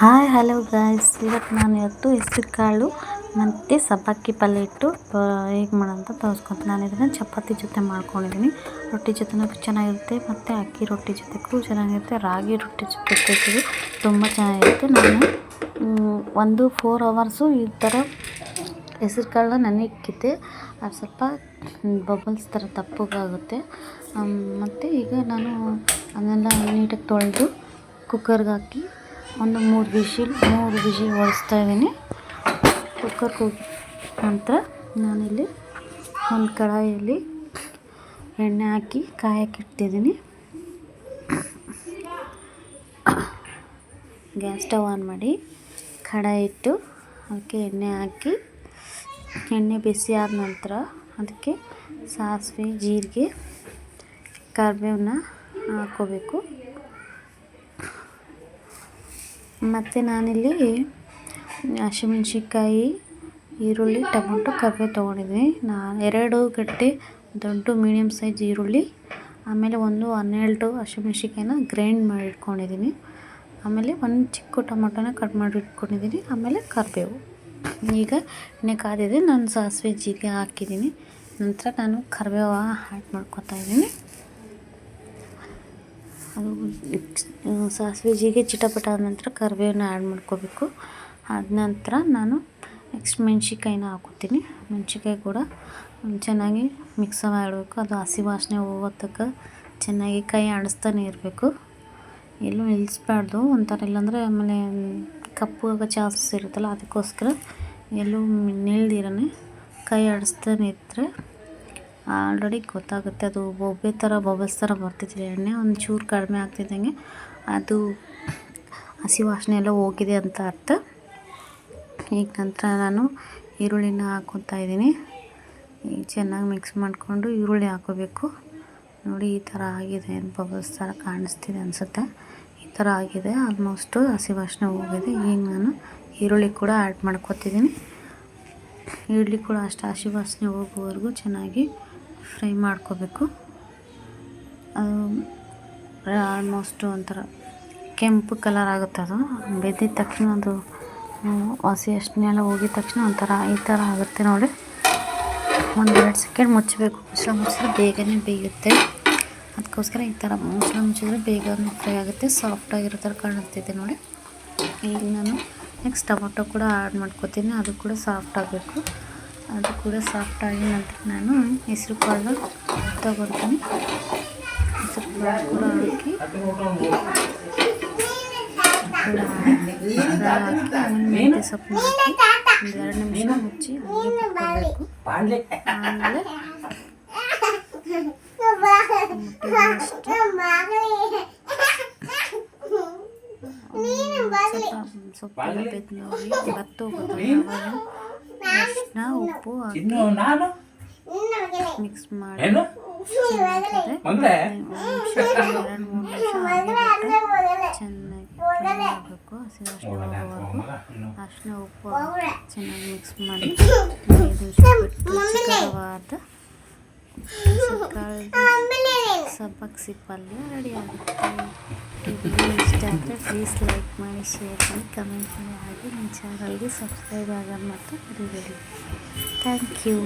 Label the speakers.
Speaker 1: Hi hello guys, ಇವತ್ತು ಹೆಸರು ಕಾಳು ಮತ್ತು ಸಬ್ಬಕ್ಕಿ ಪಲ್ಯ ಇಟ್ಟು ಹೇಗೆ ಮಾಡೋಂತ ತೋರಿಸ್ಕೊತೀನಿ. ನಾನು ಇದನ್ನು ಚಪಾತಿ ಜೊತೆ ಮಾಡ್ಕೊಂಡಿದ್ದೀನಿ. ರೊಟ್ಟಿ ಜೊತೆನೂ ಚೆನ್ನಾಗಿರುತ್ತೆ ಮತ್ತು ಅಕ್ಕಿ ರೊಟ್ಟಿ ಜೊತೆಗೂ ಚೆನ್ನಾಗಿರುತ್ತೆ, ರಾಗಿ ರೊಟ್ಟಿ ಜೊತೆಗೂ ತುಂಬ ಚೆನ್ನಾಗಿರುತ್ತೆ. ನಾನು 4 ಅವರ್ಸು ಈ ಥರ ಹೆಸರು ಕಾಳನ್ನ ನೆನೆಕ್ಕಿದ್ದೆ. ಅದು ಸ್ವಲ್ಪ ಬಬಲ್ಸ್ ಥರ ದಪ್ಪಗಾಗುತ್ತೆ. ಮತ್ತು ಈಗ ನಾನು ಅದನ್ನೆಲ್ಲ ನೀಟಾಗಿ ತೊಳೆದು ಕುಕ್ಕರ್ಗೆ ಹಾಕಿ ಒಂದು 3 ವಿಷಿಲ್ ಓಡಿಸ್ತಾ ಇದ್ದೀನಿ. ಕುಕ್ಕರ್ಗೆ ಹೋಗಿ ನಂತರ ನಾನಿಲ್ಲಿ ಒಂದು ಕಡಾಯಿಯಲ್ಲಿ ಎಣ್ಣೆ ಹಾಕಿ ಕಾಯಕ್ಕೆ ಇಟ್ಟಿದ್ದೀನಿ. ಗ್ಯಾಸ್ ಸ್ಟವ್ ಆನ್ ಮಾಡಿ ಕಡಾಯಿ ಇಟ್ಟು ಅದಕ್ಕೆ ಎಣ್ಣೆ ಹಾಕಿ, ಎಣ್ಣೆ ಬಿಸಿ ಆದ ನಂತರ ಅದಕ್ಕೆ ಸಾಸಿವೆ, ಜೀರಿಗೆ, ಕರಿಬೇವನ್ನ ಹಾಕ್ಕೋಬೇಕು. ಮತ್ತು ನಾನಿಲ್ಲಿ ಹಸಿಮೆಣ್ಸಿನ್ಕಾಯಿ, ಈರುಳ್ಳಿ, ಟೊಮೊಟೊ, ಕರಿಬೇವು ತೊಗೊಂಡಿದ್ದೀನಿ. 2 ಗಡ್ಡೆ ದೊಡ್ಡ ಮೀಡಿಯಮ್ ಸೈಜ್ ಈರುಳ್ಳಿ, ಆಮೇಲೆ 12 ಹಸಿಮೆಣ್ಸಿನ್ಕಾಯಿನ ಗ್ರೈಂಡ್ ಮಾಡಿ ಇಟ್ಕೊಂಡಿದ್ದೀನಿ. ಆಮೇಲೆ 1 ಚಿಕ್ಕ ಟೊಮೊಟೊನ ಕಟ್ ಮಾಡಿ ಇಟ್ಕೊಂಡಿದ್ದೀನಿ. ಆಮೇಲೆ ಕರಿಬೇವು. ಈಗ ಎಣ್ಣೆ ಕಾದಿದೆ, ನಾನು ಸಾಸಿವೆ ಜೀರಿಗೆ ಹಾಕಿದ್ದೀನಿ. ನಂತರ ನಾನು ಕರಿಬೇವು ಆ್ಯಡ್ ಮಾಡ್ಕೊತಾ ಇದ್ದೀನಿ. ಅದು ಸಾಸಿವೆ ಜೀರಿಗೆ ಚಿಟಪಟ ಆದ ನಂತರ ಕರಿಬೇವನ್ನ ಆ್ಯಡ್ ಮಾಡ್ಕೋಬೇಕು. ಆದ ನಂತರ ನಾನು ನೆಕ್ಸ್ಟ್ ಮೆಣ್ಸಿನ್ಕಾಯಿನ ಹಾಕೋತೀನಿ. ಮೆಣ್ಸಿನ್ಕಾಯಿ ಕೂಡ ಚೆನ್ನಾಗಿ ಮಿಕ್ಸ್ ಮಾಡಬೇಕು. ಅದು ಹಸಿ ವಾಸನೆ ಹೋಗೋ ತನಕ ಚೆನ್ನಾಗಿ ಕೈ ಆಡಿಸ್ತಾನೆ ಇರಬೇಕು, ಎಲ್ಲೂ ನಿಲ್ಲಿಸ್ಬಾರ್ದು. ಒಂಥರ ಇಲ್ಲಾಂದರೆ ಆಮೇಲೆ ಕಪ್ಪು ಆಗೋ ಚಾನ್ಸಸ್ ಇರುತ್ತಲ್ಲ, ಅದಕ್ಕೋಸ್ಕರ ಎಲ್ಲೂ ನಿಲ್ದಿರನೇ ಕೈ ಆಡಿಸ್ತಾನೆ ಇದ್ದರೆ ಆಲ್ರೆಡಿ ಗೊತ್ತಾಗುತ್ತೆ. ಅದು ಬಬಲ್ಸ್ ಥರ ಬರ್ತಿದ್ರೆ ಎಣ್ಣೆ ಒಂಚೂರು ಕಡಿಮೆ ಆಗ್ತಿದ್ದಂಗೆ ಅದು ಹಸಿ ವಾಸನೆ ಎಲ್ಲ ಹೋಗಿದೆ ಅಂತ ಅರ್ಥ. ಈಗ ನಂತರ ನಾನು ಈರುಳ್ಳಿನ ಹಾಕ್ಕೊತಾ ಇದ್ದೀನಿ. ಈಗ ಚೆನ್ನಾಗಿ ಮಿಕ್ಸ್ ಮಾಡಿಕೊಂಡು ಈರುಳ್ಳಿ ಹಾಕೋಬೇಕು. ನೋಡಿ, ಈ ಥರ ಆಗಿದೆ, ಬಬಲ್ಸ್ ಥರ ಕಾಣಿಸ್ತಿದೆ ಅನಿಸುತ್ತೆ. ಈ ಥರ ಆಗಿದೆ, ಆಲ್ಮೋಸ್ಟು ಹಸಿ ವಾಸನೆ ಹೋಗಿದೆ. ಈಗ ನಾನು ಈರುಳ್ಳಿ ಕೂಡ ಆ್ಯಡ್ ಮಾಡ್ಕೊತಿದ್ದೀನಿ. ಈರುಳ್ಳಿ ಕೂಡ ಅಷ್ಟು ಹಸಿ ವಾಸನೆ ಹೋಗೋವರೆಗೂ ಚೆನ್ನಾಗಿ ಫ್ರೈ ಮಾಡ್ಕೋಬೇಕು. ಆಲ್ಮೋಸ್ಟು ಒಂಥರ ಕೆಂಪು ಕಲರ್ ಆಗುತ್ತೆ. ಅದು ಬೆಂದಿದ ತಕ್ಷಣ ಅದು ಹಸಿ ಅಷ್ಟನ್ನೆಲ್ಲ ಹೋಗಿದ ತಕ್ಷಣ ಒಂಥರ ಈ ಥರ ಆಗುತ್ತೆ ನೋಡಿ. 1-2 ಸೆಕೆಂಡ್ ಮುಚ್ಚಬೇಕು. ಮುಚ್ಚಿದ್ರೆ ಬೇಗನೆ ಬೇಯುತ್ತೆ. ಅದಕ್ಕೋಸ್ಕರ ಈ ಥರ ಮುಚ್ಚಿದ್ರೆ ಬೇಗನೆ ಫ್ರೈ ಆಗುತ್ತೆ, ಸಾಫ್ಟಾಗಿರೋ ಥರ ಕಾಣಿಸ್ತಿದೆ ನೋಡಿ. ಈಗ ನಾನು ನೆಕ್ಸ್ಟ್ ಟೊಮೊಟೊ ಕೂಡ ಆ್ಯಡ್ ಮಾಡ್ಕೊತೀನಿ. ಅದು ಕೂಡ ಸಾಫ್ಟ್ ಆಗಬೇಕು. ಅದು ಕೂಡ ಸಾಫ್ಟ್ ಆಗಿ ನಂತರ ನಾನು ಹೆಸರು ಕಾಳು ತಗೊಳ್ತೀನಿ. ಹೆಸರು ಕಾಳು ಕೂಡ ಹಾಕಿ ಮೆಂತ್ಯ ಸೊಪ್ಪು ಹಾಕಿ 1-2 ನಿಮಿಷ ಮುಚ್ಚಿ ಹಾಕಬೇಕು. ಆಮೇಲೆ ಸೊಪ್ಪು ಬೇಯ್ತು ನೋಡಿ, ಬತ್ತು ಅರಿಶಿನ, ಉಪ್ಪು ಹಾಕಿ ಮಿಕ್ಸ್ ಮಾಡಿ 2-3 ನಿಮಿಷ ಚೆನ್ನಾಗಿ ಫ್ರೈ ಮಾಡಬೇಕು. ಹಸಿ ಅರಿಶಿನ ಹೋಗೋವರೆಗೂ ಅರಿಶಿನ ಉಪ್ಪು ಚೆನ್ನಾಗಿ ಮಿಕ್ಸ್ ಮಾಡಿ 5 ನಿಮಿಷ ಬಿಟ್ಟು ರುಚಿಕರವಾದ ಸಬ್ಬಕ್ಕಿ ಪಲ್ಯ ರೆಡಿ ಆಗುತ್ತೆ. ಇಷ್ಟ ಆದರೆ ಪ್ಲೀಸ್ ಲೈಕ್ ಮಾಡಿ, ಶೇರ್ ಮಾಡಿ, ಕಮೆಂಟ್ ಮಾಡಿ. ಹಾಗೆ ನನ್ನ ಚಾನಲ್ಗೆ ಸಬ್ಸ್ಕ್ರೈಬ್ ಆಗೋದು ಮಾತ್ರ ಮರಿಬೇಡಿ. Thank you.